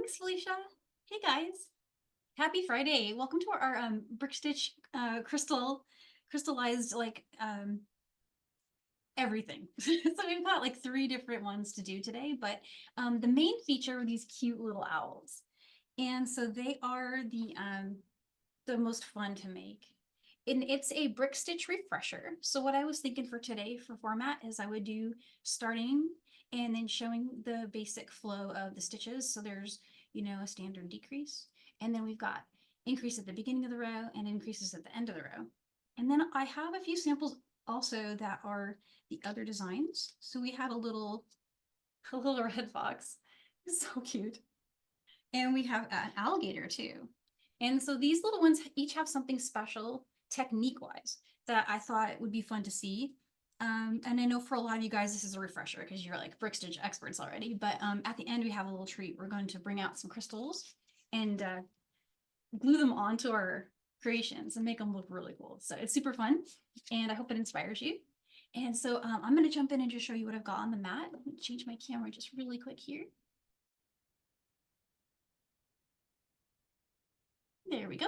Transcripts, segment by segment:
Thanks, Felicia. Hey guys, happy Friday. Welcome to our brick stitch crystallized everything. So we've got like 3 different ones to do today, but the main feature are these cute little owls. And so they are the most fun to make. And it's a brick stitch refresher. So what I was thinking for today for format is I would do starting and then showing the basic flow of the stitches. So there's, a standard decrease. And then we've got increase at the beginning of the row and increases at the end of the row. And then I have a few samples also that are the other designs. So we have a little red fox. It's so cute. And we have an alligator too. And so these little ones each have something special technique-wise that I thought would be fun to see. And I know for a lot of you guys, this is a refresher because you're like brick stitch experts already. But at the end, we have a little treat. We're going to bring out some crystals and glue them onto our creations and make them look really cool. So it's super fun, and I hope it inspires you. And so I'm going to jump in and just show you what I've got on the mat. Let me change my camera just really quick here. There we go.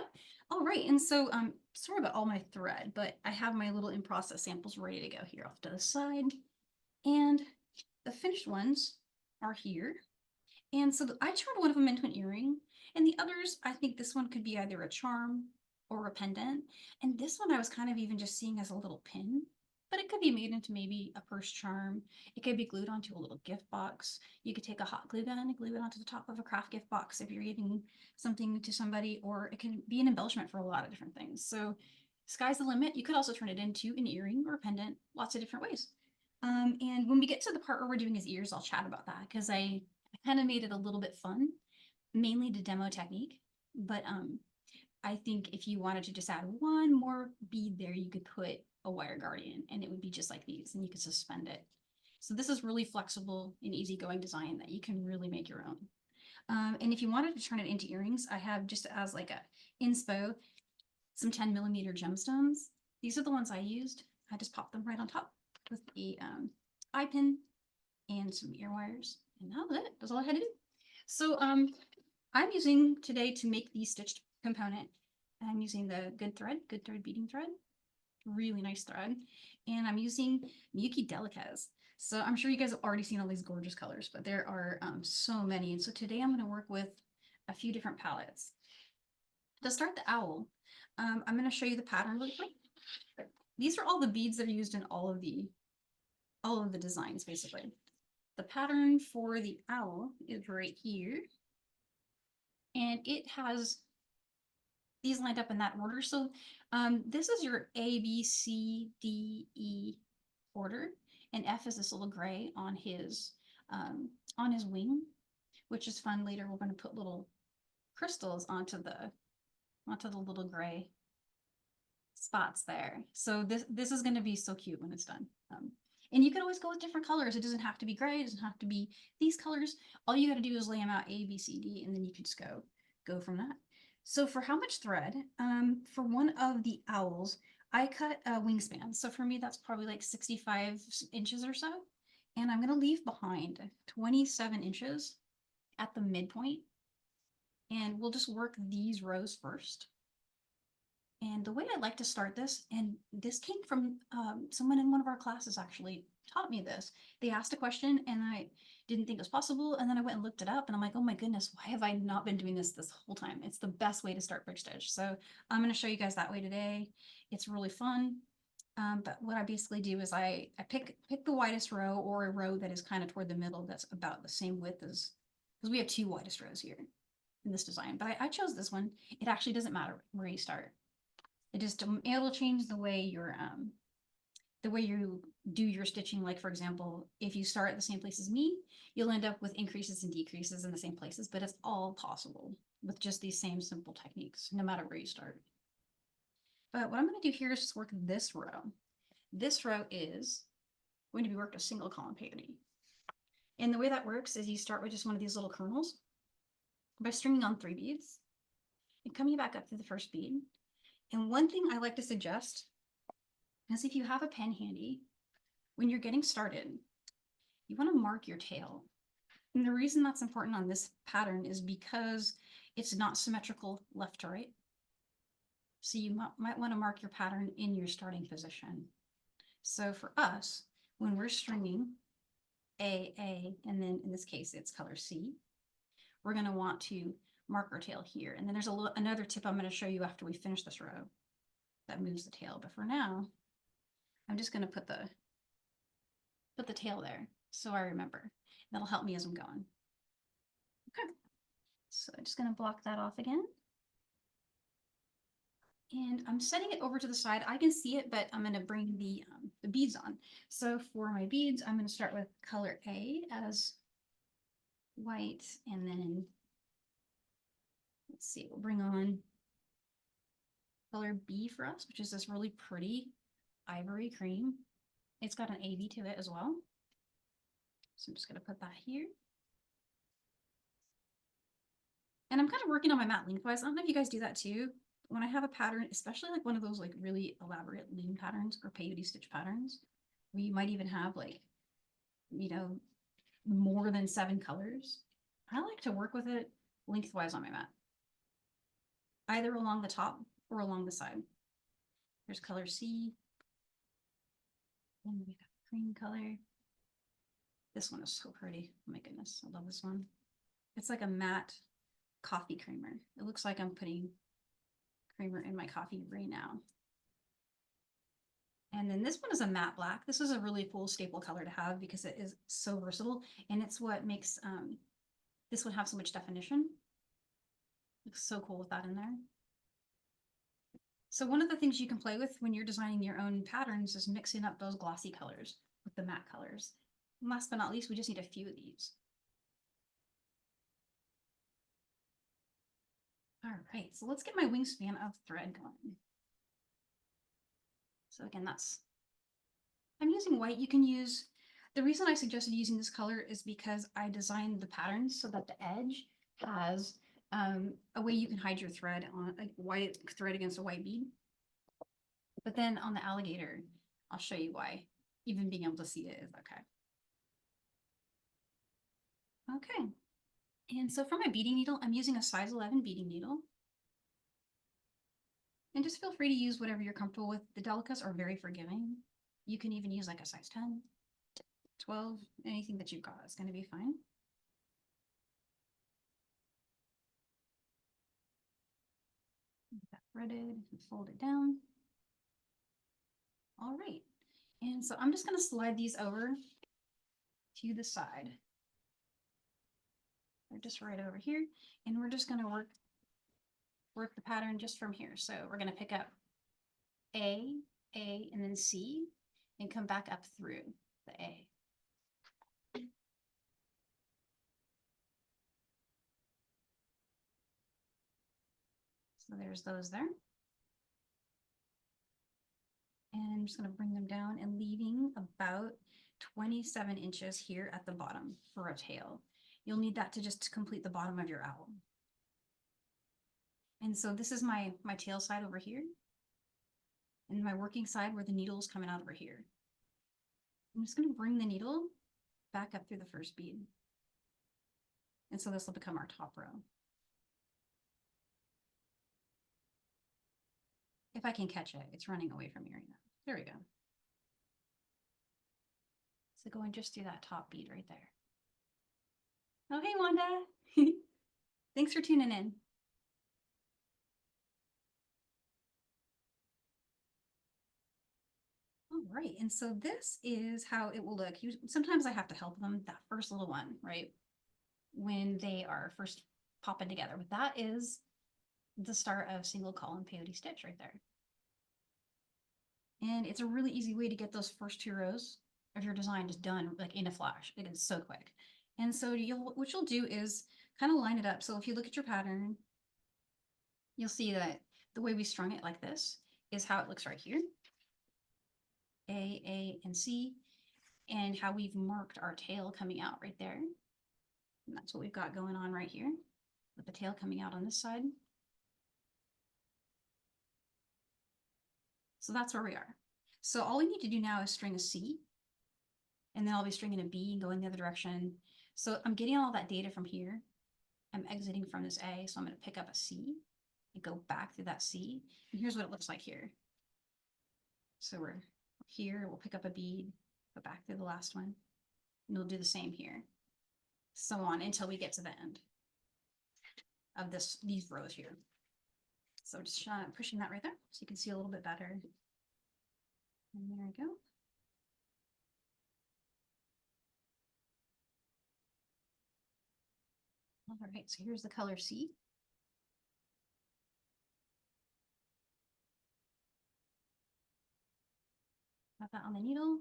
All right, and so sorry about all my thread, but I have my little in-process samples ready to go here off to the side. And the finished ones are here. And so I turned one of them into an earring, and the others, I think this one could be either a charm or a pendant. And this one I was kind of even just seeing as a little pin, but it could be made into maybe a purse charm. It could be glued onto a little gift box. You could take a hot glue gun and glue it onto the top of a craft gift box if you're giving something to somebody, or it can be an embellishment for a lot of different things. So sky's the limit. You could also turn it into an earring or a pendant, lots of different ways. And when we get to the part where we're doing his ears, I'll chat about that because I kind of made it a little bit fun, mainly to demo technique. But I think if you wanted to just add one more bead there, you could put a wire guardian and it would be just like these, and you could suspend it. So this is really flexible and easygoing design that you can really make your own. And if you wanted to turn it into earrings, I have just as like a inspo, some 10mm gemstones. These are the ones I used. I just popped them right on top with a eye pin and some ear wires. And that was it. That's all I had to do. So I'm using today to make the stitched component. I'm using the good thread beading thread. Really nice thread. And I'm using Miyuki Delicas. So I'm sure you guys have already seen all these gorgeous colors, but there are so many. And so today I'm going to work with a few different palettes. To start the owl, I'm going to show you the pattern really quick. These are all the beads that are used in all of the designs, basically. The pattern for the owl is right here. And it has these lined up in that order. So this is your A, B, C, D, E order. And F is this little gray on his wing, which is fun. Later we're going to put little crystals onto the little gray spots there. So this is going to be so cute when it's done. And you can always go with different colors. It doesn't have to be gray. It doesn't have to be these colors. All you got to do is lay them out A, B, C, D, and then you can just go from that. So for how much thread? For one of the owls, I cut a wingspan. So for me, that's probably like 65 inches or so. And I'm going to leave behind 27 inches at the midpoint. And we'll just work these rows first. And the way I like to start this, and this came from someone in one of our classes actually taught me this. They asked a question and I didn't think it was possible. And then I went and looked it up and I'm like, oh my goodness, why have I not been doing this whole time? It's the best way to start brick stitch. So I'm going to show you guys that way today. It's really fun. But what I basically do is I pick the widest row, or a row that is kind of toward the middle that's about the same width as, because we have 2 widest rows here in this design. But I chose this one. It actually doesn't matter where you start. It'll change the way you do your stitching. Like for example, if you start at the same place as me, you'll end up with increases and decreases in the same places, but it's all possible with just these same simple techniques, no matter where you start. But what I'm going to do here is just work this row. This row is going to be worked a single column peony. And the way that works is you start with just one of these little kernels by stringing on 3 beads and coming back up to the first bead. And one thing I like to suggest is if you have a pen handy, when you're getting started, you want to mark your tail. And the reason that's important on this pattern is because it's not symmetrical left to right. So you might want to mark your pattern in your starting position. So for us, when we're stringing A, and then in this case, it's color C, we're going to want to mark our tail here. And then there's another tip I'm going to show you after we finish this row that moves the tail. But for now, I'm just going to put the tail there so I remember. That'll help me as I'm going. Okay. So I'm just going to block that off again. And I'm setting it over to the side. I can see it, but I'm going to bring the beads on. So for my beads, I'm going to start with color A as white, and then let's see, we'll bring on color B for us, which is this really pretty ivory cream. It's got an AV to it as well. So I'm just going to put that here. And I'm kind of working on my mat lengthwise. I don't know if you guys do that too. When I have a pattern, especially like one of those like really elaborate loom patterns or peyote stitch patterns, where you might even have like, you know, more than 7 colors, I like to work with it lengthwise on my mat, either along the top or along the side. There's color C, and we got cream color. This one is so pretty. Oh my goodness, I love this one. It's like a matte coffee creamer. It looks like I'm putting creamer in my coffee right now. And then this one is a matte black. This is a really cool staple color to have because it is so versatile, and it's what makes this one have so much definition. Looks so cool with that in there. So one of the things you can play with when you're designing your own patterns is mixing up those glossy colors with the matte colors. And last but not least, we just need a few of these. All right, so let's get my wingspan of thread going. So again, I'm using white. You can use, the reason I suggested using this color is because I designed the patterns so that the edge has a way you can hide your thread on a white thread against a white bead. But then on the alligator, I'll show you why even being able to see it is okay. Okay. And so for my beading needle, I'm using a size 11 beading needle. And just feel free to use whatever you're comfortable with. The Delicas are very forgiving. You can even use like a size 10, 12, anything that you've got is going to be fine. Get that threaded and fold it down. All right. And so I'm just going to slide these over to the side. They're just right over here. And we're just going to work the pattern just from here. So we're going to pick up A, and then C, and come back up through the A. So there's those there. And I'm just going to bring them down and leaving about 27 inches here at the bottom for a tail. You'll need that to just complete the bottom of your owl. And so this is my tail side over here, and my working side where the needle is coming out over here. I'm just going to bring the needle back up through the first bead. And so this will become our top row. If I can catch it, it's running away from me right now. There we go. So going just through that top bead right there. Oh, hey, Wanda. Thanks for tuning in. All right, and so this is how it will look. Sometimes I have to help them, that first little one, right? When they are first popping together. But that is the start of single column peyote stitch right there. And it's a really easy way to get those first 2 rows of your design just done like in a flash. It is so quick. And so what you'll do is kind of line it up. So if you look at your pattern, you'll see that the way we strung it like this is how it looks right here. A, and C, and how we've marked our tail coming out right there. And that's what we've got going on right here with the tail coming out on this side. So that's where we are. So all we need to do now is string a C, and then I'll be stringing a B and going the other direction. So I'm getting all that data from here. I'm exiting from this A, so I'm going to pick up a C and go back through that C. And here's what it looks like here. So we're here, we'll pick up a bead, go back through the last one, and we'll do the same here. So on until we get to the end of these rows here. So just pushing that right there so you can see a little bit better. And there we go. All right, so here's the color C. Got that on the needle.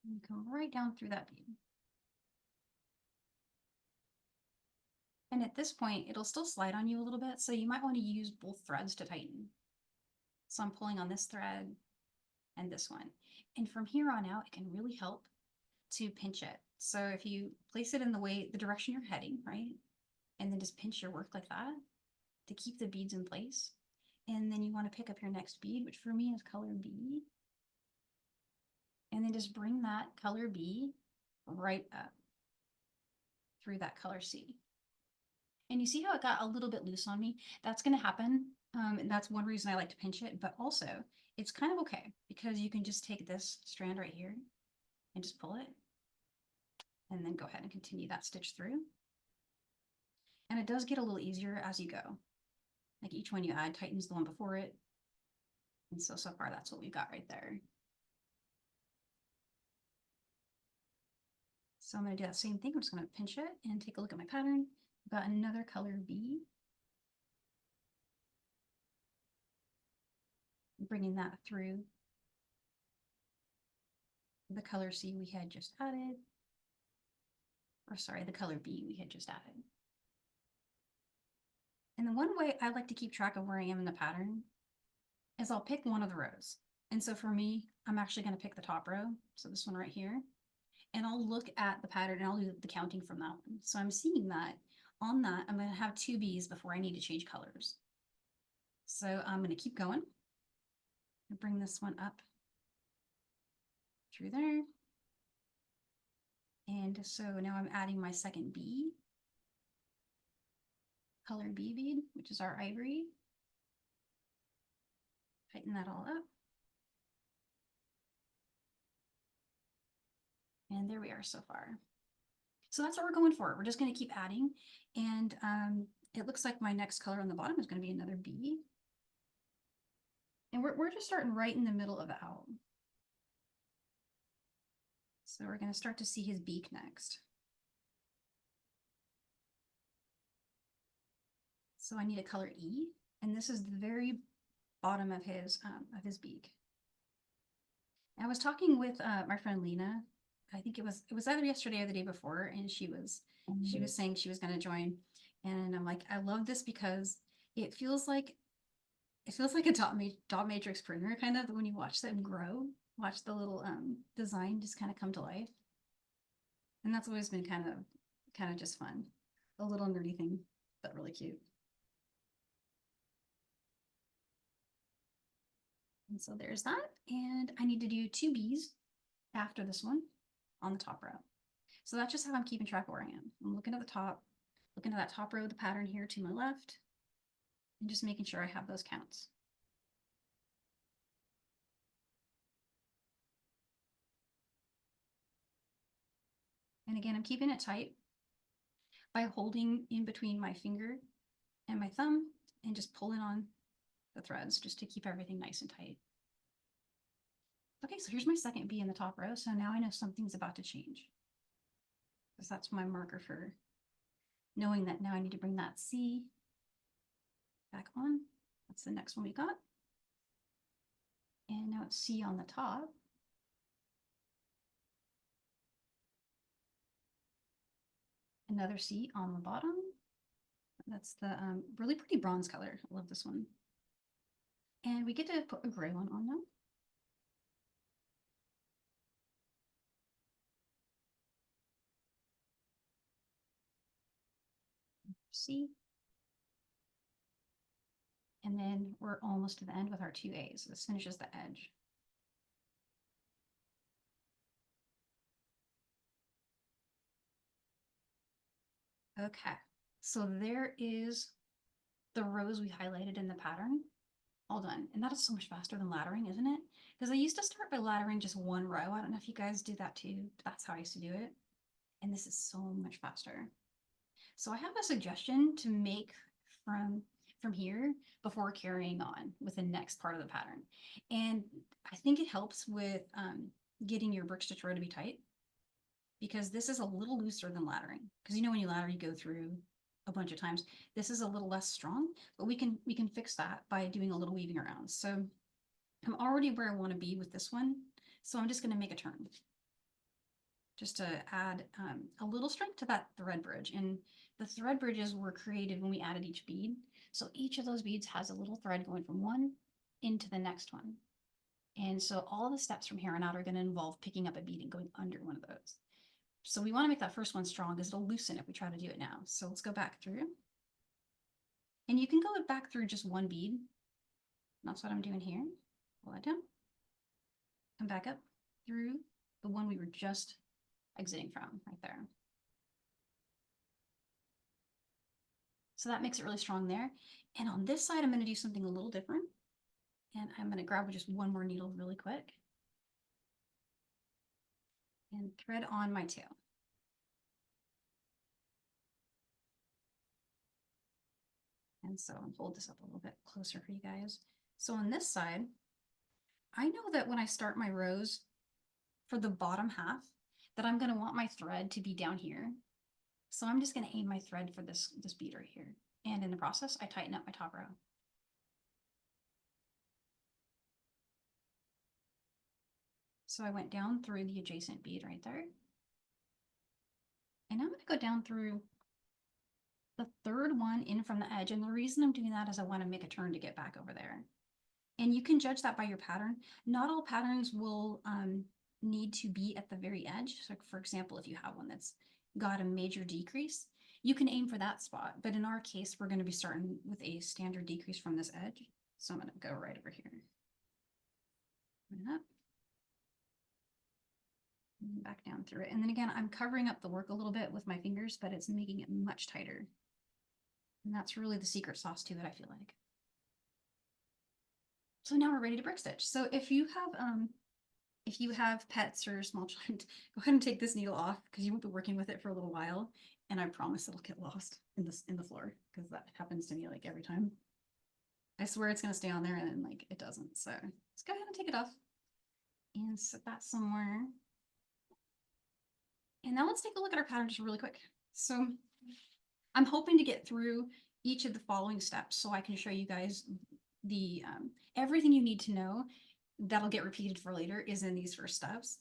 And come right down through that bead. And at this point, it'll still slide on you a little bit, so you might want to use both threads to tighten. So I'm pulling on this thread and this one. And from here on out, it can really help to pinch it. So if you place it in the direction you're heading, right? And then just pinch your work like that to keep the beads in place. And then you want to pick up your next bead, which for me is color B. And then just bring that color B right up through that color C. And you see how it got a little bit loose on me? That's going to happen. And that's one reason I like to pinch it, but also it's kind of okay because you can just take this strand right here and just pull it and then go ahead and continue that stitch through. And it does get a little easier as you go. Like each one you add tightens the one before it. And so far that's what we've got right there. So I'm going to do that same thing. I'm just going to pinch it and take a look at my pattern. I've got another color B. Bringing that through the color C we had just added. Or sorry, the color B we had just added. And the one way I like to keep track of where I am in the pattern is I'll pick one of the rows. And so for me, I'm actually going to pick the top row. So this one right here. And I'll look at the pattern and I'll do the counting from that one. So I'm seeing that on that, I'm going to have 2 B's before I need to change colors. So I'm going to keep going. Bring this one up through there. And so now I'm adding my second B, color B bead, which is our ivory. Tighten that all up. And there we are so far. So that's what we're going for. We're just going to keep adding. And it looks like my next color on the bottom is going to be another B. And we're just starting right in the middle of the owl. So we're going to start to see his beak next. So I need a color E, and this is the very bottom of his beak. I was talking with my friend Lena. I think it was either yesterday or the day before, and she was saying she was going to join, and I'm like, I love this because it feels like a dot matrix printer kind of when you watch them grow, watch the little design just kind of come to life, and that's always been kind of just fun, a little nerdy thing, but really cute. And so there's that. And I need to do 2 B's after this one on the top row. So that's just how I'm keeping track of where I am. I'm looking at the top, looking at that top row of the pattern here to my left, and just making sure I have those counts. And again, I'm keeping it tight by holding in between my finger and my thumb and just pulling on the threads just to keep everything nice and tight. Okay, so here's my second B in the top row. So now I know something's about to change, because that's my marker for knowing that now I need to bring that C back on. That's the next one we got. And now it's C on the top. Another C on the bottom. That's the really pretty bronze color. I love this one. And we get to put a gray one on now. C. And then we're almost to the end with our 2 A's. This finishes the edge. Okay, so there is the rows we highlighted in the pattern all done. And that is so much faster than laddering, isn't it? Because I used to start by laddering just one row. I don't know if you guys do that too. That's how I used to do it. And this is so much faster. So I have a suggestion to make from here before carrying on with the next part of the pattern. And I think it helps with getting your brick stitch row to be tight, because this is a little looser than laddering. Because you know when you ladder, you go through a bunch of times. This is a little less strong, but we can fix that by doing a little weaving around. So I'm already where I want to be with this one. So I'm just going to make a turn just to add a little strength to that thread bridge. And the thread bridges were created when we added each bead. So each of those beads has a little thread going from one into the next one. And so all the steps from here on out are going to involve picking up a bead and going under one of those. So we want to make that first one strong because it'll loosen if we try to do it now. So let's go back through. And you can go back through just one bead. That's what I'm doing here. Pull that down. Come back up through the one we were just exiting from right there. So that makes it really strong there. And on this side, I'm going to do something a little different. And I'm going to grab just one more needle really quick and thread on my tail. And so I'll hold this up a little bit closer for you guys. So on this side, I know that when I start my rows for the bottom half, that I'm going to want my thread to be down here. So I'm just going to aim my thread for this bead right here. And in the process, I tighten up my top row. So I went down through the adjacent bead right there. And I'm going to go down through the third one in from the edge. And the reason I'm doing that is I want to make a turn to get back over there. And you can judge that by your pattern. Not all patterns will need to be at the very edge. So for example, if you have one that's got a major decrease, you can aim for that spot. But in our case, we're going to be starting with a standard decrease from this edge. So I'm going to go right over here. And up. And back down through it. And then again, I'm covering up the work a little bit with my fingers, but it's making it much tighter. And that's really the secret sauce to it, I feel like. So now we're ready to brick stitch. So if you have pets or small children, go ahead and take this needle off because you won't be working with it for a little while. And I promise it'll get lost in the floor because that happens to me like every time. I swear it's gonna stay on there and then like it doesn't. So let's go ahead and take it off and set that somewhere. And now let's take a look at our pattern just really quick. So I'm hoping to get through each of the following steps so I can show you guys the everything you need to know that'll get repeated for later is in these first steps.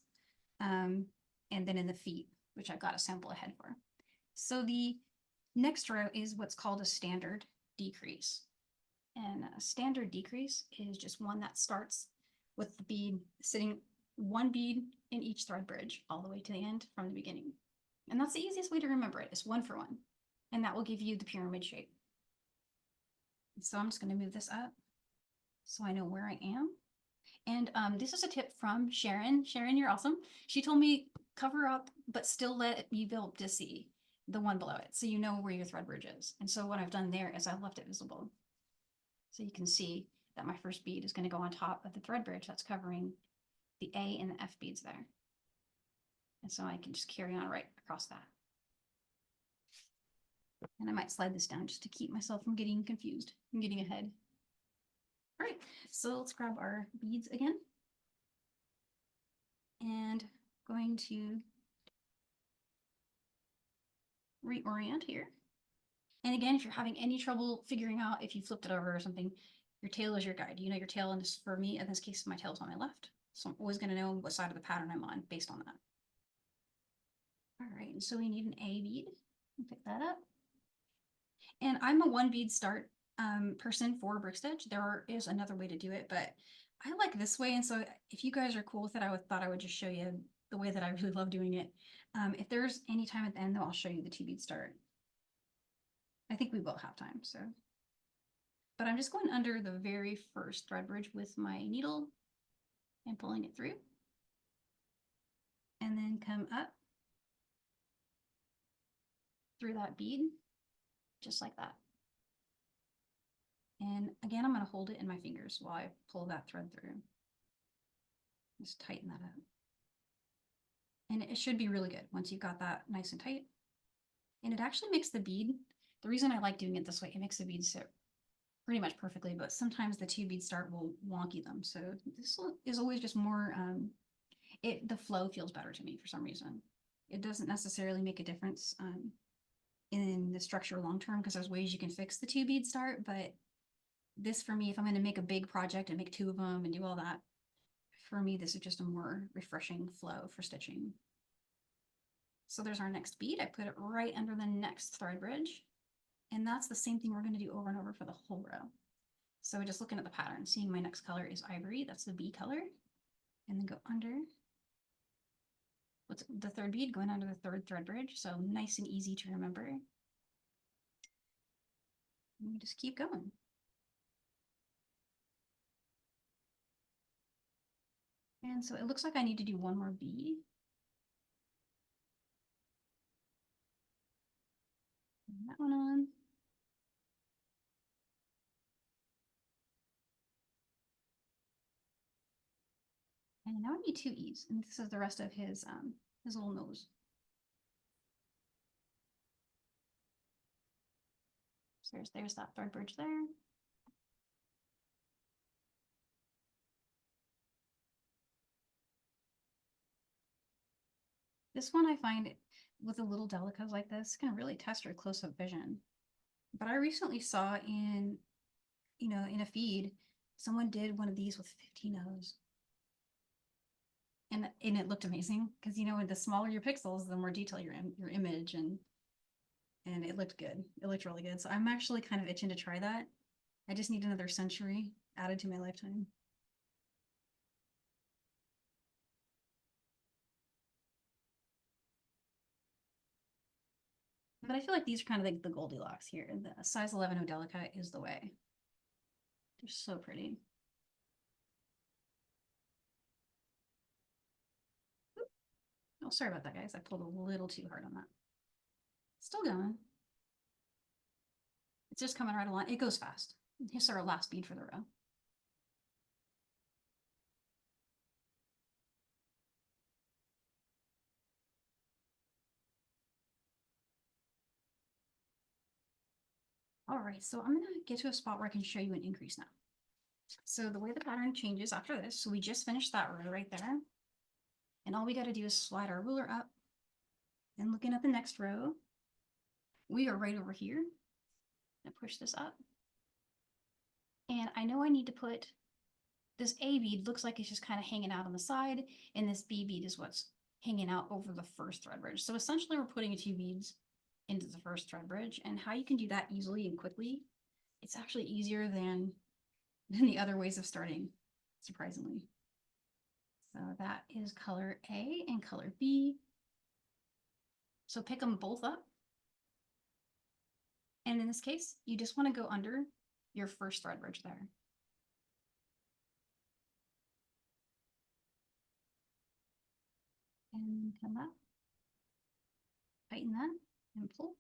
And then in the feet, which I've got a sample ahead for. So the next row is what's called a standard decrease. And a standard decrease is just one that starts with the bead sitting one bead in each thread bridge all the way to the end from the beginning. And that's the easiest way to remember it, is one for one. And that will give you the pyramid shape. So I'm just going to move this up so I know where I am. And this is a tip from Sharon. Sharon, you're awesome. She told me cover up, but still let me be able to see the one below it so you know where your thread bridge is. And so what I've done there is I've left it visible. So you can see that my first bead is going to go on top of the thread bridge that's covering the A and the F beads there. And so I can just carry on right across that. And I might slide this down just to keep myself from getting confused and getting ahead. All right, so let's grab our beads again. And going to reorient here. And again, if you're having any trouble figuring out if you flipped it over or something, your tail is your guide. You know your tail, and for me, in this case, my tail's on my left. So I'm always going to know what side of the pattern I'm on based on that. All right, and so we need an A bead. Pick that up. And I'm a one bead start person for brick stitch. There is another way to do it, but I like this way. And so if you guys are cool with it, thought I would just show you the way that I really love doing it. If there's any time at the end, though, I'll show you the 2-bead start. I think we will have time, so. But I'm just going under the very first thread bridge with my needle and pulling it through. And then come up. through that bead, just like that. And again, I'm going to hold it in my fingers while I pull that thread through. Just tighten that up. And it should be really good once you've got that nice and tight. And it actually makes the bead, the reason I like doing it this way, it makes the bead sit pretty much perfectly, but sometimes the two bead start will wonky them. So this is always just more, the flow feels better to me for some reason. It doesn't necessarily make a difference in the structure long term, because there's ways you can fix the two bead start, but this for me, if I'm going to make a big project and make two of them and do all that, for me, this is just a more refreshing flow for stitching. So there's our next bead. I put it right under the next thread bridge. And that's the same thing we're going to do over and over for the whole row. So just looking at the pattern, seeing my next color is Ivory. That's the B color. And then go under. What's the third bead? Going under the third thread bridge. So nice and easy to remember. And we just keep going. And so it looks like I need to do one more bead. Put that one on. And now I need two E's, and this is the rest of his little nose. So there's that thread bridge there. This one I find with the little Delicas like this can really test your close-up vision. But I recently saw in a feed, someone did one of these with 15 O's. And it looked amazing because, the smaller your pixels, the more detail your image, and it looked good. It looked really good. So I'm actually kind of itching to try that. I just need another century added to my lifetime. But I feel like these are kind of like the Goldilocks here. The size 11 Delica is the way. They're so pretty. Oh, sorry about that, guys. I pulled a little too hard on that. Still going. It's just coming right along. It goes fast. Here's our last bead for the row. All right, so I'm gonna get to a spot where I can show you an increase now. So the way the pattern changes after this, so we just finished that row right there. And all we gotta do is slide our ruler up, and looking at the next row, we are right over here. And push this up. And I know I need to put this A bead, looks like it's just kind of hanging out on the side, and this B bead is what's hanging out over the first thread bridge. So essentially we're putting two beads into the first thread bridge, and how you can do that easily and quickly, it's actually easier than the other ways of starting, surprisingly. So that is color A and color B. So pick them both up. And in this case, you just want to go under your first thread bridge there. And come up, tighten that, and pull.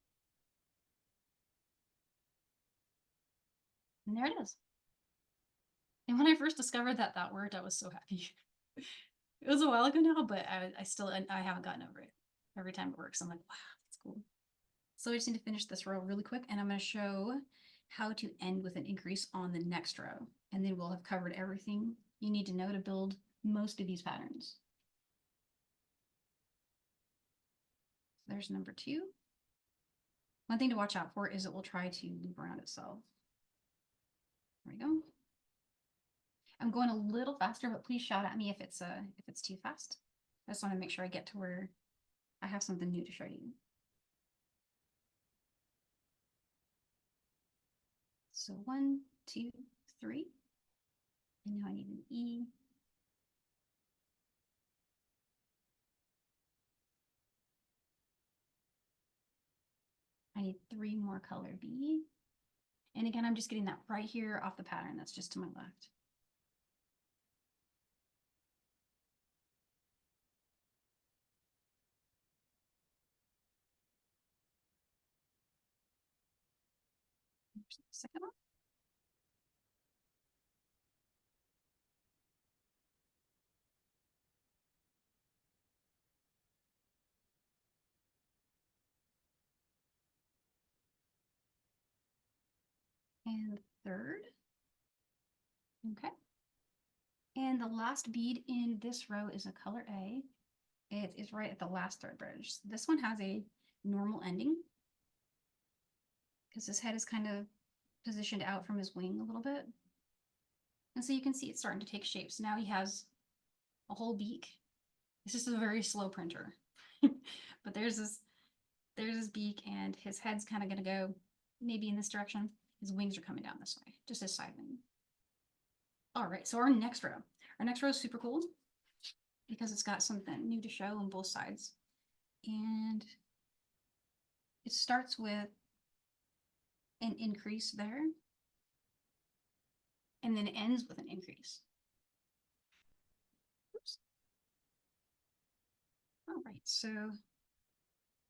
And there it is. And when I first discovered that that worked, I was so happy. It was a while ago now, but I haven't gotten over it. Every time it works, I'm like, wow, that's cool. So I just need to finish this row really quick, and I'm going to show how to end with an increase on the next row. And then we'll have covered everything you need to know to build most of these patterns. There's number 2. One thing to watch out for is it will try to loop around itself. There we go. I'm going a little faster, but please shout at me if it's too fast. I just want to make sure I get to where I have something new to show you. So 1, 2, 3. And now I need an E. I need 3 more color B. And again, I'm just getting that right here off the pattern. That's just to my left. Second one. And third. Okay. And the last bead in this row is a color A. It is right at the last thread bridge. This one has a normal ending because his head is kind of positioned out from his wing a little bit. And so you can see it's starting to take shape. So now he has a whole beak. This is a very slow printer. But there's his beak, and his head's kind of going to go maybe in this direction. His wings are coming down this way, just his side wing. All right, so our next row. Our next row is super cool because it's got something new to show on both sides. And it starts with an increase there, and then it ends with an increase. Oops. All right, so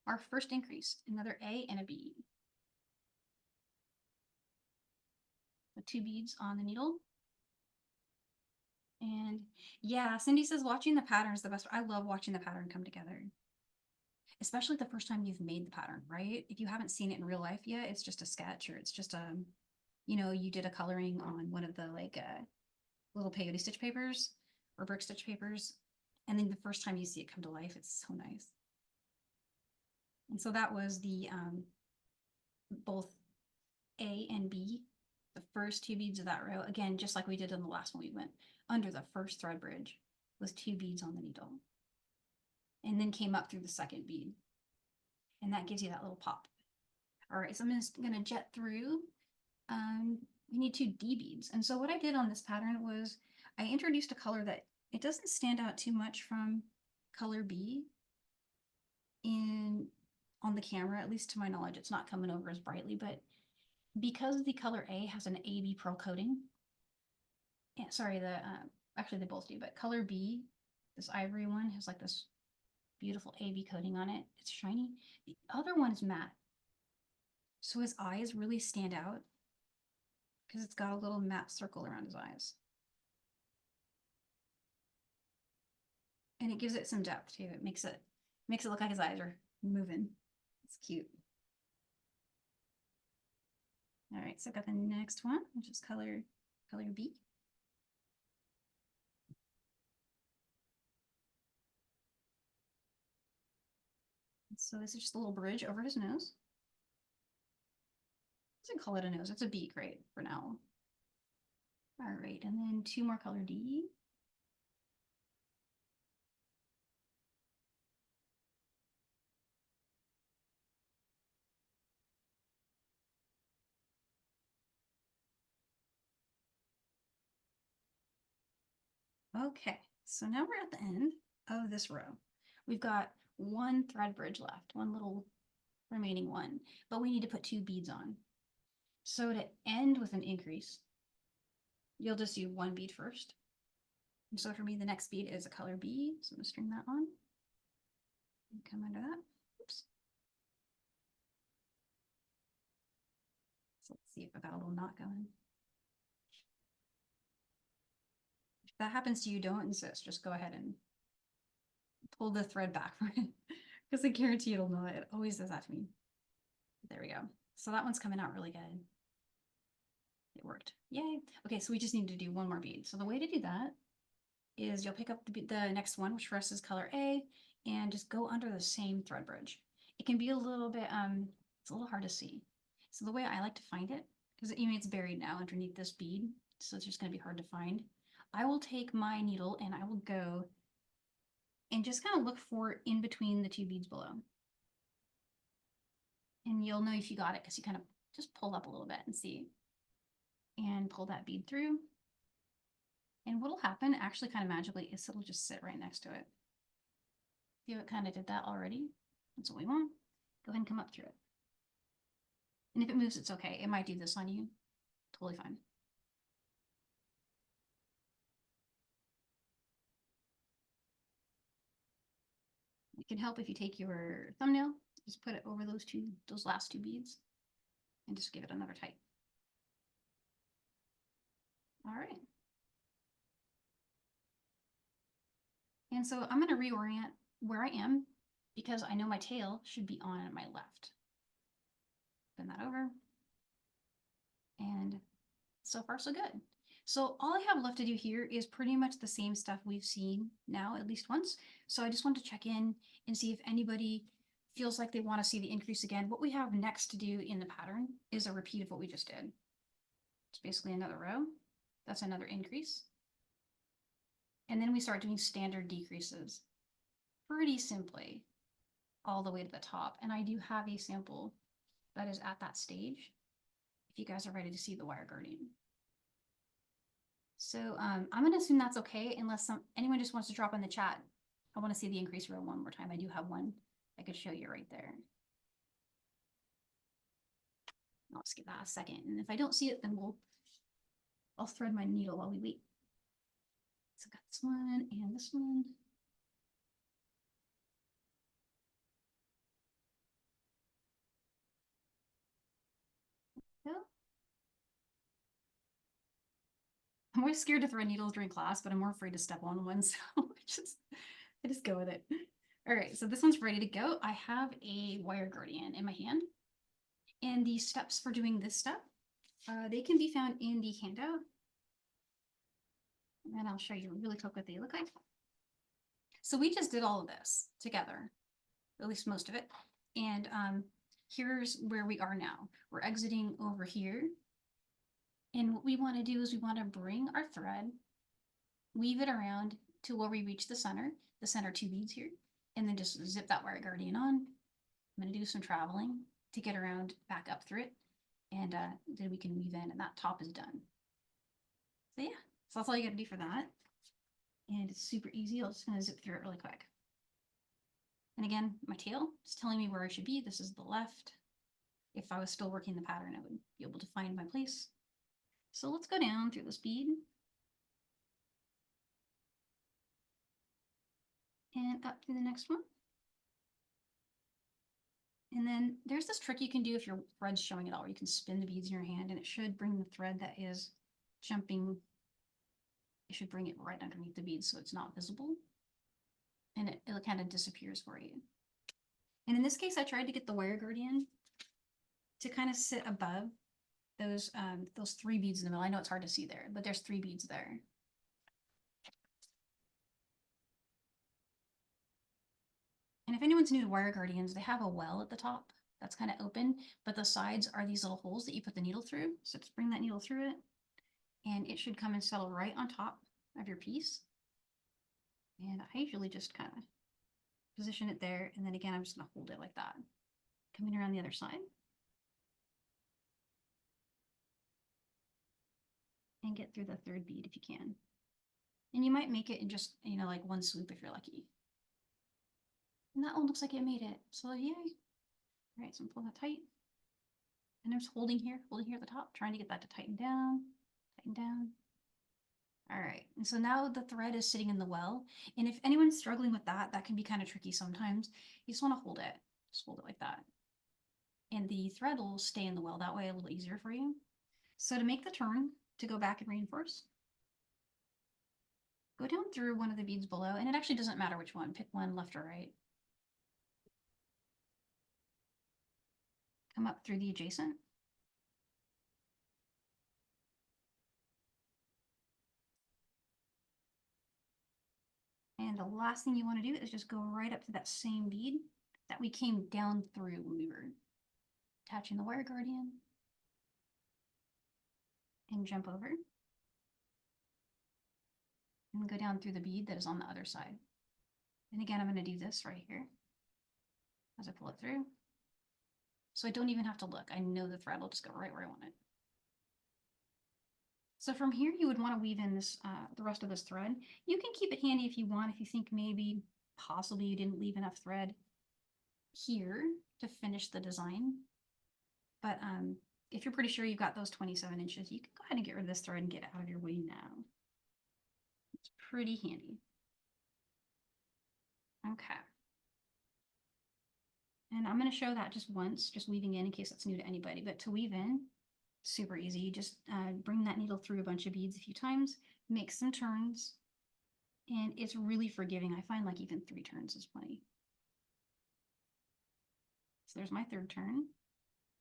our first increase, another A and a B. The 2 beads on the needle. And yeah, Cindy says watching the pattern is the best. I love watching the pattern come together. Especially the first time you've made the pattern, right? If you haven't seen it in real life yet, it's just a sketch, or it's just a, you know, you did a coloring on one of the little peyote stitch papers or brick stitch papers. And then the first time you see it come to life, it's so nice. And so that was the both A and B, the first 2 beads of that row. Again, just like we did in the last one, we went under the first thread bridge with 2 beads on the needle. And then came up through the second bead. And that gives you that little pop. All right, so I'm just gonna jet through. We need 2 D beads. And so what I did on this pattern was I introduced a color that it doesn't stand out too much from color B on the camera, at least to my knowledge. It's not coming over as brightly, but because the color A has an AB pearl coating, yeah, sorry, actually they both do, but color B, this ivory one, has like this beautiful AB coating on it. It's shiny. The other one is matte. So his eyes really stand out because it's got a little matte circle around his eyes. And it gives it some depth too. It makes it look like his eyes are moving. It's cute. All right, so I've got the next one, which is color B. So this is just a little bridge over his nose. I doesn't call it a nose, it's a beak, right, for now. All right, and then 2 more color D. Okay, so now we're at the end of this row. We've got 1 thread bridge left, 1 little remaining one, but we need to put 2 beads on. So to end with an increase, you'll just do 1 bead first. And so for me, the next bead is a color B, so I'm gonna string that on and come under that. Oops. So let's see if I got a little knot going. If that happens to you, don't insist. Just go ahead and pull the thread back from it because I guarantee it'll knot. It always does that to me. There we go. So that one's coming out really good. It worked. Yay. Okay, so we just need to do 1 more bead. So the way to do that is you'll pick up the next one, which for us is color A, and just go under the same thread bridge. It can be a little bit, it's a little hard to see. So the way I like to find it, because it's buried now underneath this bead, so it's just gonna be hard to find. I will take my needle and I will go and just kind of look for in between the 2 beads below. And you'll know if you got it because you kind of just pull up a little bit and see. And pull that bead through. And what'll happen actually kind of magically is it'll just sit right next to it. See how it kind of did that already? That's what we want. Go ahead and come up through it. And if it moves, it's okay. It might do this on you. Totally fine. It can help if you take your thumbnail, just put it over those last 2 beads and just give it another tight. All right. And so I'm going to reorient where I am because I know my tail should be on my left. Bend that over. And so far, so good. So all I have left to do here is pretty much the same stuff we've seen now at least once. So I just want to check in and see if anybody feels like they want to see the increase again. What we have next to do in the pattern is a repeat of what we just did. It's basically another row. That's another increase. And then we start doing standard decreases pretty simply all the way to the top. And I do have a sample that is at that stage if you guys are ready to see the wire guardian. So I'm going to assume that's okay unless anyone just wants to drop in the chat. I want to see the increase row one more time. I do have one I could show you right there. I'll just give that a second. And if I don't see it, then I'll thread my needle while we wait. So I've got this one and this one. Yeah. I'm always scared to thread needles during class, but I'm more afraid to step on one, so I just go with it. All right, so this one's ready to go. I have a wire guardian in my hand, and the steps for doing this step, they can be found in the handout. And then I'll show you really quick what they look like. So we just did all of this together, at least most of it. And here's where we are now. We're exiting over here. And what we want to do is we want to bring our thread, weave it around to where we reach the center 2 beads here, and then just zip that wire guardian on. I'm going to do some traveling to get around back up through it, and then we can weave in, and that top is done. So yeah, so that's all you got to do for that. And it's super easy. I'm just going to zip through it really quick. And again, my tail is telling me where I should be. This is the left. If I was still working the pattern, I would be able to find my place. So let's go down through this bead. And up to the next one. And then there's this trick you can do if your thread's showing it all, where you can spin the beads in your hand and it should bring the thread that is jumping, it should bring it right underneath the beads so it's not visible. And it kind of disappears for you. And in this case, I tried to get the wire guardian to kind of sit above those 3 beads in the middle. I know it's hard to see there, but there's 3 beads there. And if anyone's new to wire guardians, they have a well at the top that's kind of open, but the sides are these little holes that you put the needle through. So just bring that needle through it, and it should come and settle right on top of your piece. And I usually just kind of position it there, and then again, I'm just going to hold it like that. Coming around the other side. And get through the 3rd bead if you can. And you might make it in just, like one swoop if you're lucky. And that one looks like it made it. So yay. All right, so I'm pulling that tight. And I'm just holding here at the top, trying to get that to tighten down, tighten down. All right, and so now the thread is sitting in the well. And if anyone's struggling with that, that can be kind of tricky sometimes. You just want to hold it, just hold it like that. And the thread will stay in the well that way, a little easier for you. So to make the turn, to go back and reinforce, go down through one of the beads below, and it actually doesn't matter which one, pick one, left or right. Come up through the adjacent. And the last thing you want to do is just go right up to that same bead that we came down through when we were attaching the wire guardian. And jump over. And go down through the bead that is on the other side. And again, I'm going to do this right here as I pull it through. So I don't even have to look. I know the thread will just go right where I want it. So from here, you would want to weave in this the rest of this thread. You can keep it handy if you want, if you think maybe possibly you didn't leave enough thread here to finish the design. But if you're pretty sure you've got those 27 inches, you can go ahead and get rid of this thread and get out of your way now. It's pretty handy. Okay. And I'm going to show that just once, just weaving in case that's new to anybody. But to weave in, Super easy. You just bring that needle through a bunch of beads a few times, make some turns, and it's really forgiving. I find like even 3 turns is plenty. So there's my 3rd turn.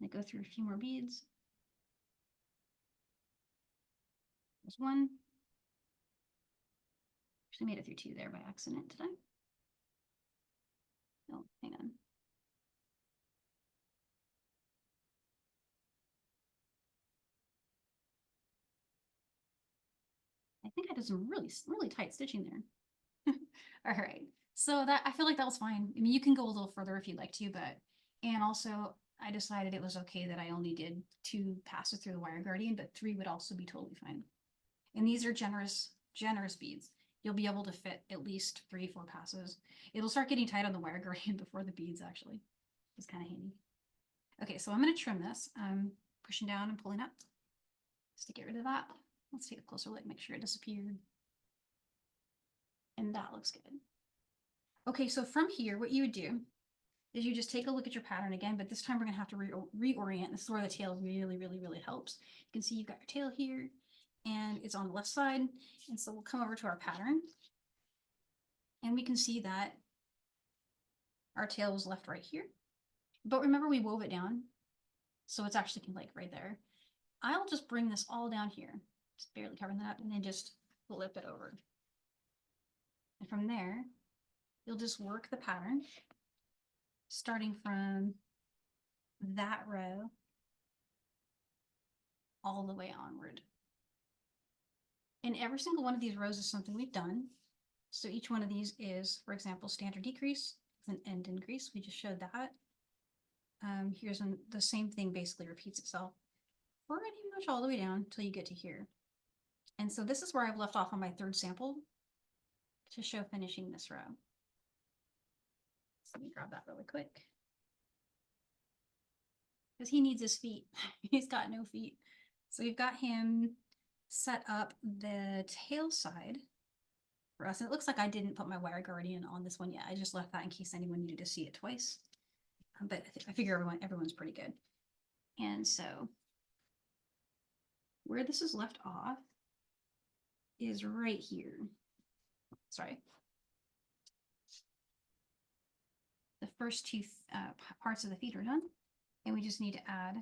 I go through a few more beads. There's 1. Actually made it through 2 there by accident, did I? Oh, hang on. I think I did some really tight stitching there. All right. So that, I feel like that was fine. I mean, you can go a little further if you'd like to, but, and also I decided it was okay that I only did 2 passes through the wire guardian, but 3 would also be totally fine. And these are generous beads. You'll be able to fit at least 3, 4 passes. It'll start getting tight on the wire guardian before the beads actually. It's kind of handy. Okay, so I'm going to trim this. I'm pushing down and pulling up just to get rid of that. Let's take a closer look, make sure it disappeared. And that looks good. Okay, so from here, what you would do is you just take a look at your pattern again, but this time we're gonna have to reorient. This is where the tail really helps. You can see you've got your tail here and it's on the left side. And so we'll come over to our pattern and we can see that our tail was left right here. But remember we wove it down. So it's actually like right there. I'll just bring this all down here, just barely covering that and then just flip it over. And from there, you'll just work the pattern starting from that row all the way onward. And every single one of these rows is something we've done. So each one of these is, for example, standard decrease with an end increase. We just showed that. Here's the same thing basically repeats itself pretty much all the way down until you get to here. And so this is where I've left off on my 3rd sample to show finishing this row. So let me grab that really quick. Because he needs his feet. He's got no feet. So we've got him set up the tail side for us. And it looks like I didn't put my wire guardian on this one yet. I just left that in case anyone needed to see it twice. But I figure everyone's pretty good. And so where this is left off is right here. Sorry. The first 2 parts of the feet are done. And we just need to add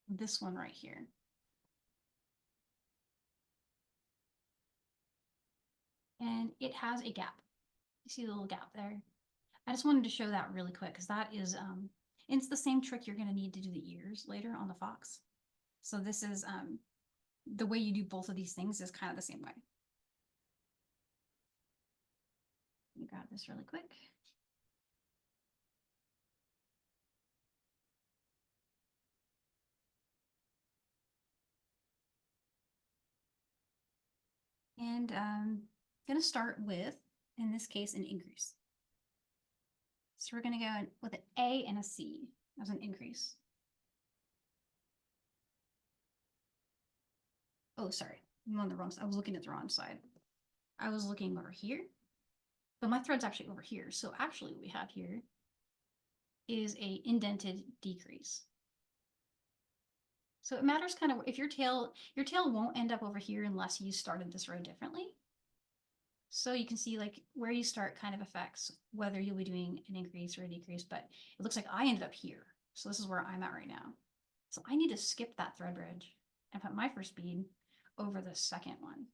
this one right here. And it has a gap. You see the little gap there? I just wanted to show that really quick because that is, and it's the same trick you're going to need to do the ears later on the fox. So this is, the way you do both of these things is kind of the same way. Let me grab this really quick. And I'm going to start with, in this case, an increase. So we're going to go with an A and a C as an increase. Oh, sorry, I'm on the wrong side. I was looking at the wrong side. I was looking over here, but my thread's actually over here. So actually what we have here is a indented decrease. So it matters kind of if your tail won't end up over here unless you started this row differently. So you can see like where you start kind of affects whether you'll be doing an increase or a decrease, but it looks like I ended up here. So this is where I'm at right now. So I need to skip that thread bridge and put my first bead over the second one.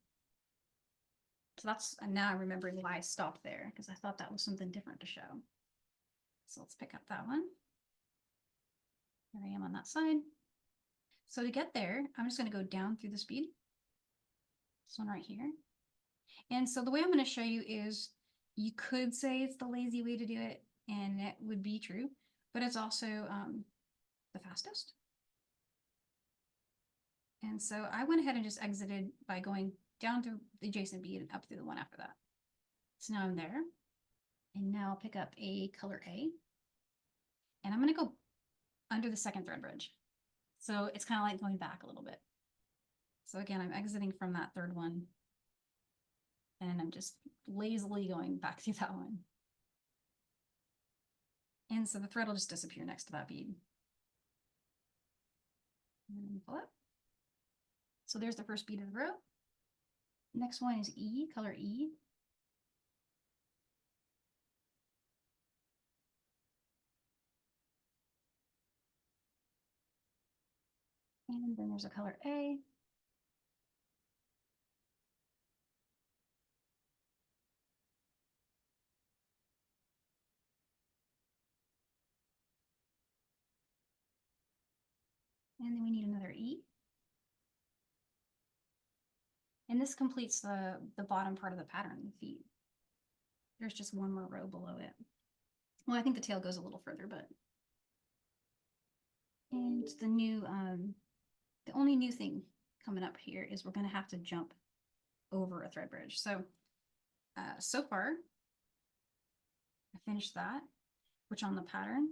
So that's, and now I'm remembering why I stopped there because I thought that was something different to show. So let's pick up that one. Here I am on that side. So to get there, I'm just going to go down through this bead. This one right here. And so the way I'm going to show you is you could say it's the lazy way to do it, and it would be true, but it's also the fastest. And so I went ahead and just exited by going down through the adjacent bead and up through the one after that. So now I'm there. And now I'll pick up a color A. And I'm going to go under the second thread bridge. So it's kind of like going back a little bit. So again, I'm exiting from that third one. And I'm just lazily going back through that one. And so the thread will just disappear next to that bead. And pull up. So there's the first bead of the row. Next one is E, color E. And then there's a color A. And then we need another E. And this completes the bottom part of the pattern, the feet. There's just one more row below it. Well, I think the tail goes a little further, but. And the new, the only new thing coming up here is we're going to have to jump over a thread bridge. So, so far, I finished that, which on the pattern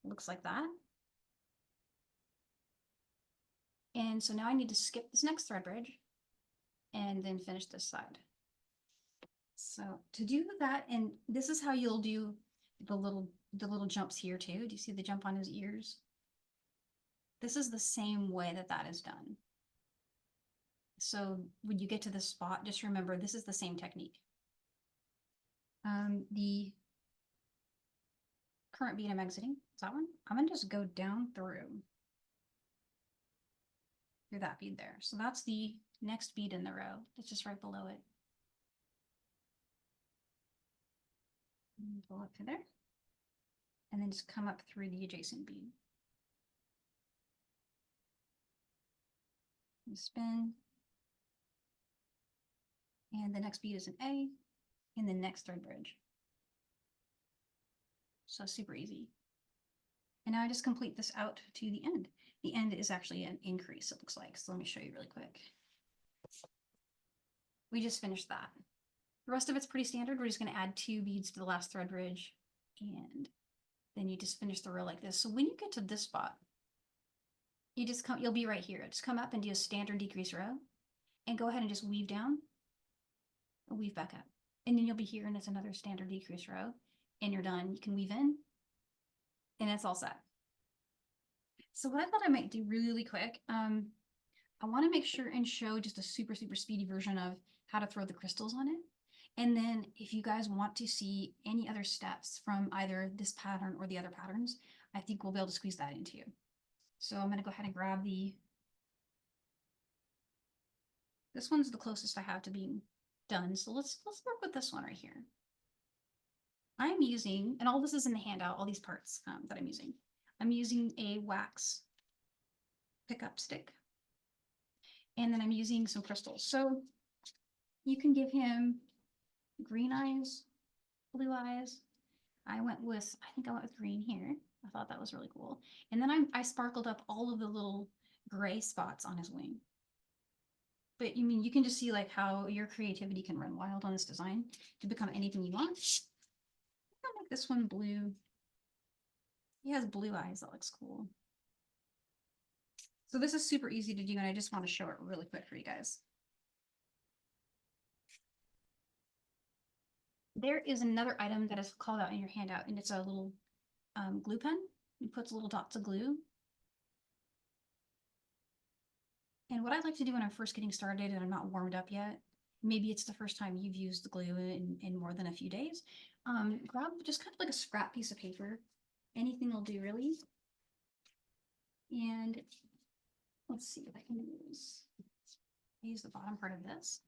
looks like that. And so now I need to skip this next thread bridge and then finish this side. So to do that, and this is how you'll do the little jumps here too. Do you see the jump on his ears? This is the same way that that is done. So when you get to this spot, just remember this is the same technique. The current bead I'm exiting, is that one? I'm gonna just go down through that bead there. So that's the next bead in the row. It's just right below it. And go up to there. And then just come up through the adjacent bead. And spin. And the next bead is an A, and the next thread bridge. So super easy. And now I just complete this out to the end. The end is actually an increase, it looks like. So let me show you really quick. We just finished that. The rest of it's pretty standard. We're just going to add 2 beads to the last thread bridge, and then you just finish the row like this. So when you get to this spot, you just come, you'll be right here. Just come up and do a standard decrease row, and go ahead and just weave down, and weave back up, and then you'll be here, and it's another standard decrease row, and you're done. You can weave in, and it's all set. So what I thought I might do really quick, I want to make sure and show just a super speedy version of how to throw the crystals on it. And then if you guys want to see any other steps from either this pattern or the other patterns, I think we'll be able to squeeze that into. So I'm going to go ahead and grab this one's the closest I have to being done. So let's work with this one right here. I'm using, and all this is in the handout, all these parts that I'm using. I'm using a wax pickup stick. And then I'm using some crystals. So you can give him green eyes, blue eyes. I think I went with green here. I thought that was really cool. And then I sparkled up all of the little gray spots on his wing. But you mean, you can just see like how your creativity can run wild on this design to become anything you want. I'll make this one blue. He has blue eyes. That looks cool. So this is super easy to do, and I just want to show it really quick for you guys. There is another item that is called out in your handout, and it's a little glue pen. It puts little dots of glue. And what I like to do when I'm first getting started and I'm not warmed up yet, maybe it's the first time you've used the glue in more than a few days, grab just kind of like a scrap piece of paper. Anything will do, really. And let's see if I can use the bottom part of this.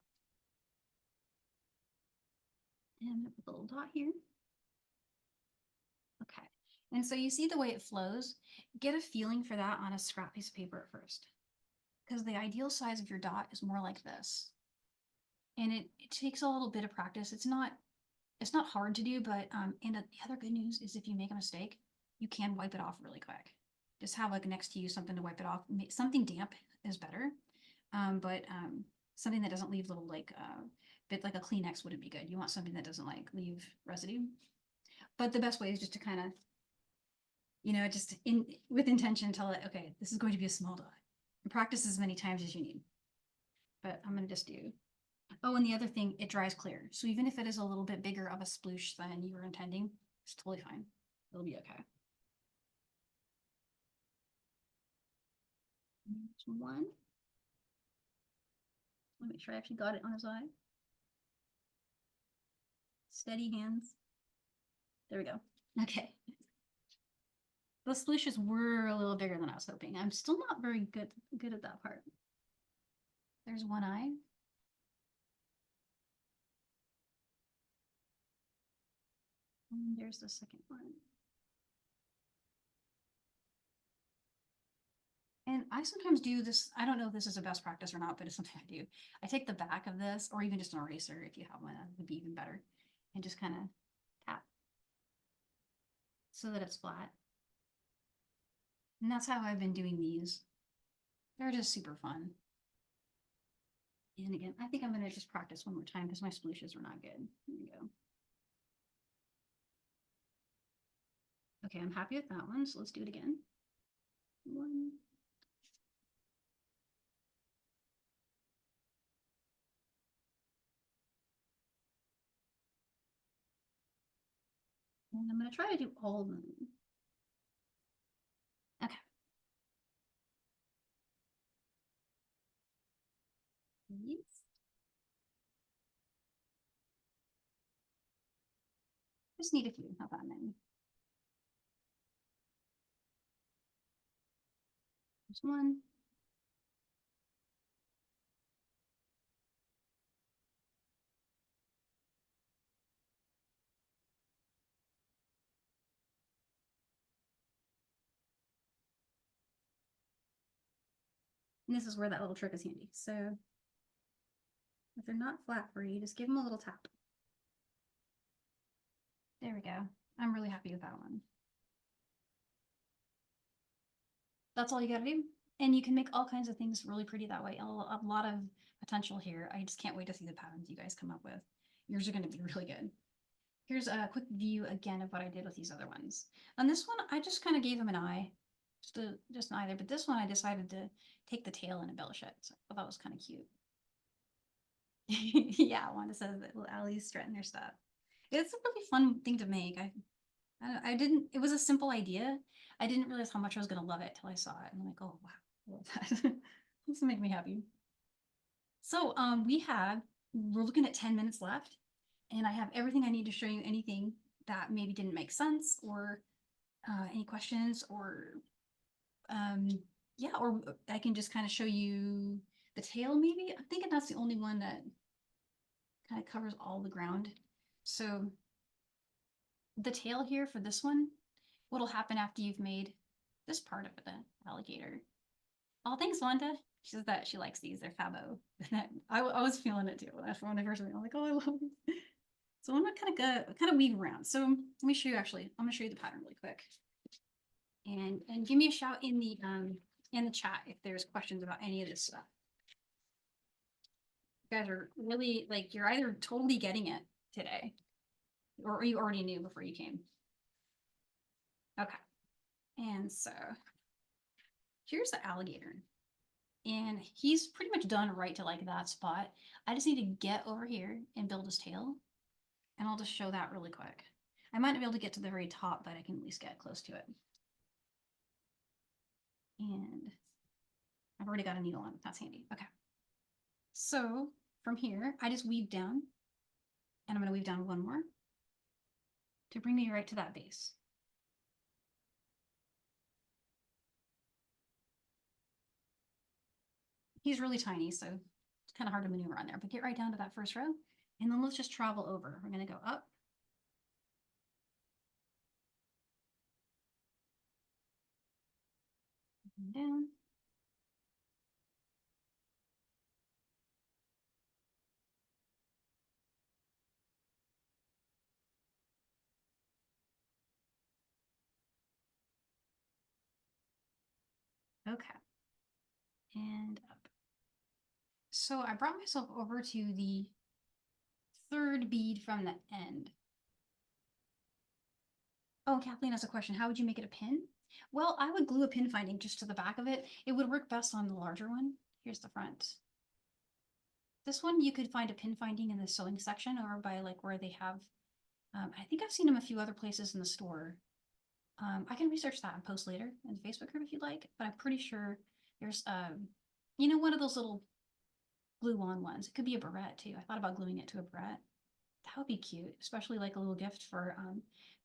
And put a little dot here. Okay. And so you see the way it flows. Get a feeling for that on a scrap piece of paper at first, because the ideal size of your dot is more like this. And it takes a little bit of practice. It's not hard to do, but and the other good news is if you make a mistake, you can wipe it off really quick. Just have like next to you something to wipe it off. Something damp is better, but something that doesn't leave little like bit like a Kleenex wouldn't be good. You want something that doesn't like leave residue. But the best way is just to kind of, you know, just with intention tell it, okay, this is going to be a small dot. Practice as many times as you need. But I'm going to just do. Oh, and the other thing, it dries clear. So even if it is a little bit bigger of a sploosh than you were intending, it's totally fine. It'll be okay. There's one. Let me make sure I actually got it on his eye. Steady hands. There we go. Okay. Those splooshes were a little bigger than I was hoping. I'm still not very good at that part. There's one eye. And there's the second one. And I sometimes do this. I don't know if this is a best practice or not, but it's something I do. I take the back of this, or even just an eraser if you have one, that would be even better, and just kind of tap so that it's flat. And that's how I've been doing these. They're just super fun. And again, I think I'm going to just practice one more time because my splooshes were not good. Here we go. Okay, I'm happy with that one, so let's do it again. One. And I'm going to try to do all of them. Okay. Yes. Just need a few, not that many. There's one. And this is where that little trick is handy. So if they're not flat for you, just give them a little tap. There we go. I'm really happy with that one. That's all you gotta do. And you can make all kinds of things really pretty that way. A lot of potential here. I just can't wait to see the patterns you guys come up with. Yours are gonna be really good. Here's a quick view again of what I did with these other ones. On this one, I just kind of gave them an eye, just an eye there. But this one, I decided to take the tail and embellish it. So I thought that was kind of cute. Yeah, Wanda says that little Allie's strutting their stuff. It's a really fun thing to make. I didn't. It was a simple idea. I didn't realize how much I was gonna love it till I saw it, and I'm like, oh wow, I love that. This will make me happy. So we're looking at 10 minutes left, and I have everything I need to show you anything that maybe didn't make sense, or any questions, or yeah, or I can just kind of show you the tail maybe. I'm thinking that's the only one that kind of covers all the ground. So the tail here for this one, what'll happen after you've made this part of the alligator. Oh, thanks, Wanda. She says that she likes these. They're fabo. I was feeling it too when I first made them. I'm like, oh, I love them. So I'm gonna kind of weave around. So let me show you. Actually, I'm gonna show you the pattern really quick. And give me a shout in the chat if there's questions about any of this stuff. You guys are really like, you're either totally getting it today, or you already knew before you came. Okay. And so here's the alligator. And he's pretty much done right to like that spot. I just need to get over here and build his tail. And I'll just show that really quick. I might not be able to get to the very top, but I can at least get close to it. And I've already got a needle on. That's handy. Okay. So from here, I just weave down. And I'm going to weave down one more to bring me right to that base. He's really tiny, so it's kind of hard to maneuver on there. But get right down to that first row. And then let's just travel over. We're going to go up. And down. Okay. And up. So I brought myself over to the third bead from the end. Oh, Kathleen has a question. How would you make it a pin? Well, I would glue a pin finding just to the back of it. It would work best on the larger one. Here's the front. This one, you could find a pin finding in the sewing section or by like where they have, I think I've seen them a few other places in the store. I can research that and post later in the Facebook group if you'd like, but I'm pretty sure There's, you know, one of those little glue-on ones. It could be a barrette too. I thought about gluing it to a barrette. That would be cute, especially like a little gift for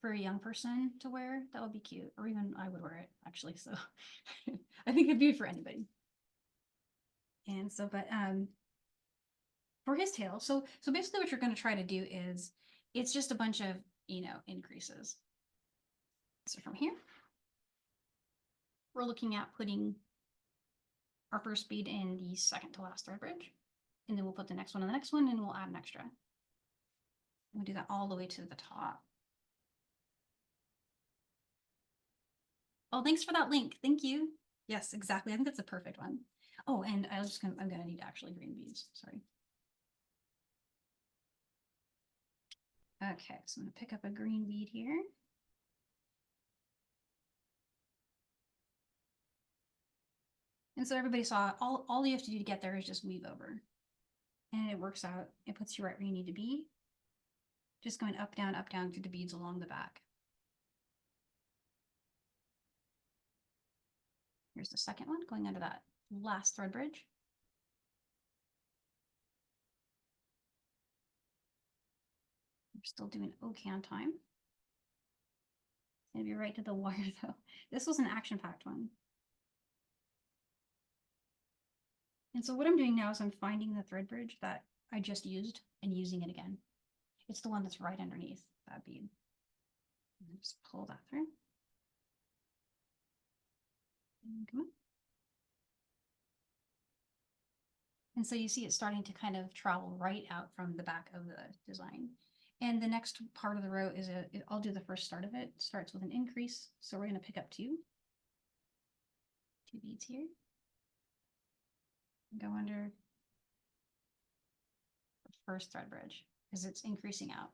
a young person to wear. That would be cute, or even I would wear it actually. So I think it'd be for anybody. And so, but for his tail, so basically what you're going to try to do is it's just a bunch of, you know, increases. So from here, we're looking at putting our first bead in the second to last thread bridge, and then we'll put the next one in the next one, and we'll add an extra. We'll do that all the way to the top. Oh, thanks for that link. Thank you. Yes, exactly. I think that's a perfect one. Oh, and I'm gonna need actually green beads. Sorry. Okay, so I'm gonna pick up a green bead here. And so everybody saw all you have to do to get there is just weave over. And it works out. It puts you right where you need to be. Just going up, down, through the beads along the back. Here's the second one going under that last thread bridge. We're still doing okay on time. It's gonna be right to the wire though. This was an action-packed one. And so what I'm doing now is I'm finding the thread bridge that I just used and using it again. It's the one that's right underneath that bead. And just pull that through. And come on. And so you see it starting to kind of travel right out from the back of the design. And the next part of the row is I'll do the first start of it. It starts with an increase. So we're going to pick up two beads here. Go under the first thread bridge because it's increasing out.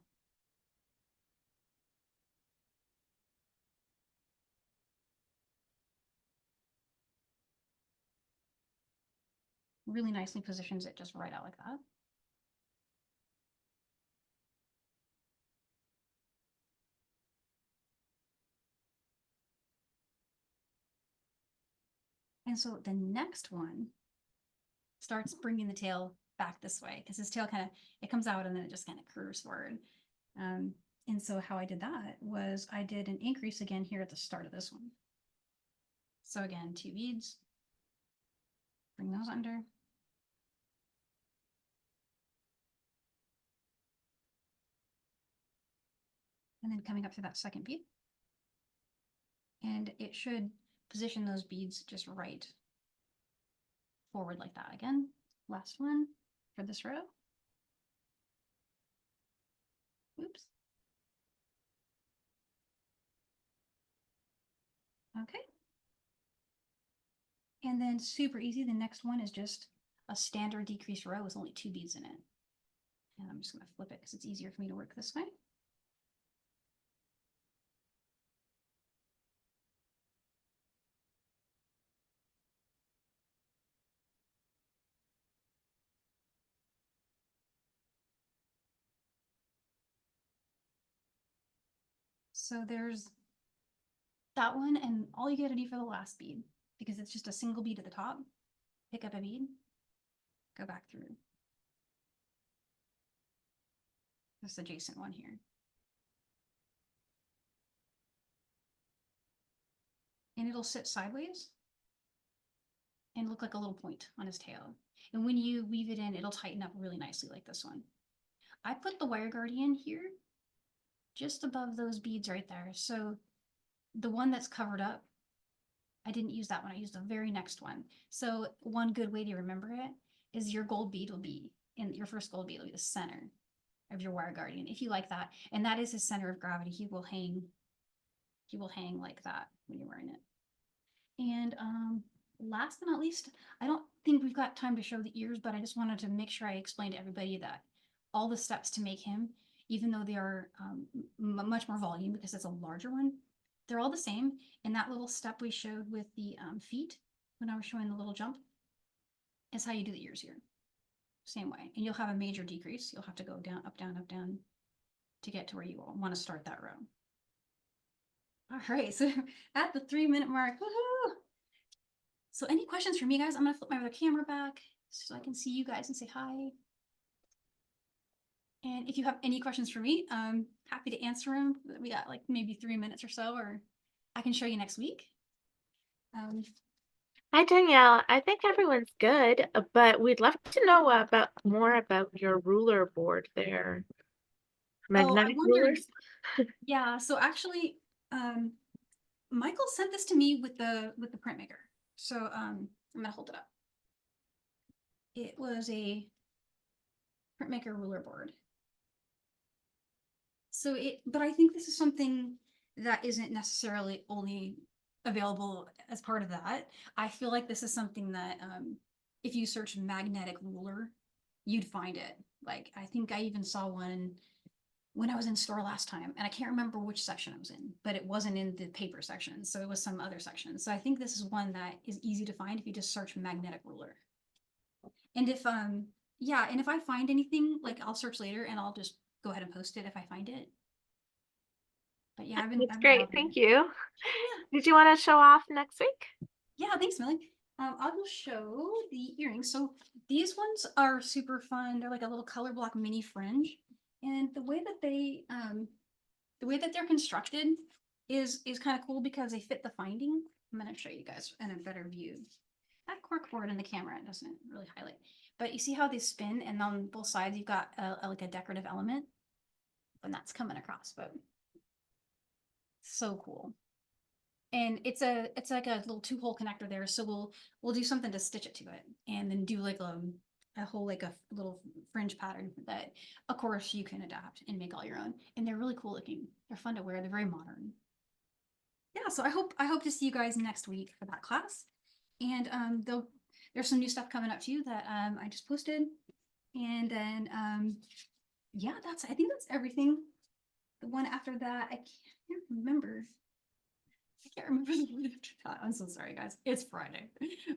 Really nicely positions it just right out like that. And so the next one starts bringing the tail back this way because his tail it comes out and then it just kind of curves forward. And so how I did that was I did an increase again here at the start of this one. So again, two beads, bring those under. And then coming up to that second bead. And it should position those beads just right forward like that. Again, last one for this row. Oops. Okay. And then super easy, the next one is just a standard decreased row with only two beads in it. And I'm just going to flip it because it's easier for me to work this way. So there's that one, and all you got to do for the last bead, because it's just a single bead at the top, pick up a bead, go back through this adjacent one here. And it'll sit sideways and look like a little point on his tail. And when you weave it in, it'll tighten up really nicely like this one. I put the wire guardian here, just above those beads right there. So the one that's covered up, I didn't use that one. I used the very next one. So one good way to remember it is your gold bead will be in your first gold bead will be the center of your wire guardian, if you like that. And that is his center of gravity. He will hang like that when you're wearing it. And last but not least, I don't think we've got time to show the ears, but I just wanted to make sure I explained to everybody that all the steps to make him, even though they are much more volume because it's a larger one, they're all the same. And that little step we showed with the feet when I was showing the little jump is how you do the ears here. Same way. And you'll have a major decrease. You'll have to go down, up, down to get to where you want to start that row. All right, so at the 3-minute mark, woohoo! So any questions for me, guys? I'm gonna flip my other camera back so I can see you guys and say hi. And if you have any questions for me, I'm happy to answer them. We got like maybe 3 minutes or so, or I can show you next week. Hi, Danielle. I think everyone's good, but we'd love to know about more about your ruler board there. Oh, I Magnetic wondered. rulers? Yeah, so actually, Michael sent this to me with the printmaker. So I'm gonna hold it up. It was a printmaker ruler board. So but I think this is something that isn't necessarily only available as part of that. I feel like this is something that if you search magnetic ruler, you'd find it. Like I think I even saw one when I was in store last time, and I can't remember which section I was in, but it wasn't in the paper section, so it was some other section. So I think this is one that is easy to find if you just search magnetic ruler. And if yeah, and if I find anything, like I'll search later and I'll just go ahead and post it if I find it. But yeah, That's I've been great. loving Thank it. you. Yeah, Did you want to show off next week? yeah, thanks, Millie. I will show the earrings. So these ones are super fun. They're like a little color block mini fringe, and the way that they're constructed is kind of cool because they fit the finding. I'm gonna show you guys in a better view. That cork board in the camera doesn't really highlight, but you see how they spin, and on both sides you've got like a decorative element, and that's coming across. But so cool. And it's like a little 2-hole connector there. So we'll do something to stitch it to it, and then do like a whole like a little fringe pattern that, of course, you can adapt and make all your own. And they're really cool looking. They're fun to wear. They're very modern. Yeah. So I hope to see you guys next week for that class. And there's some new stuff coming up too that I just posted. And then yeah, I think that's everything. The one after that, I can't remember. I can't remember the one after that. I'm so sorry, guys. It's Friday.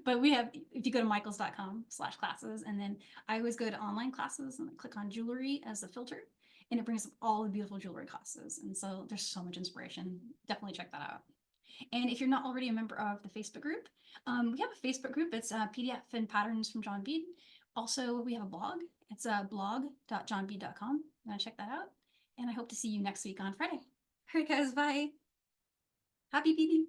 But we have, if you go to michaels.com/classes, and then I always go to online classes and click on jewelry as the filter, and it brings up all the beautiful jewelry classes. And so there's so much inspiration. Definitely check that out. And if you're not already a member of the Facebook group, we have a Facebook group. It's PDF and Patterns from John Bead. Also, we have a blog. It's blog.johnbead.com. You want to check that out? And I hope to see you next week on Friday. All right, guys. Bye. Happy beading.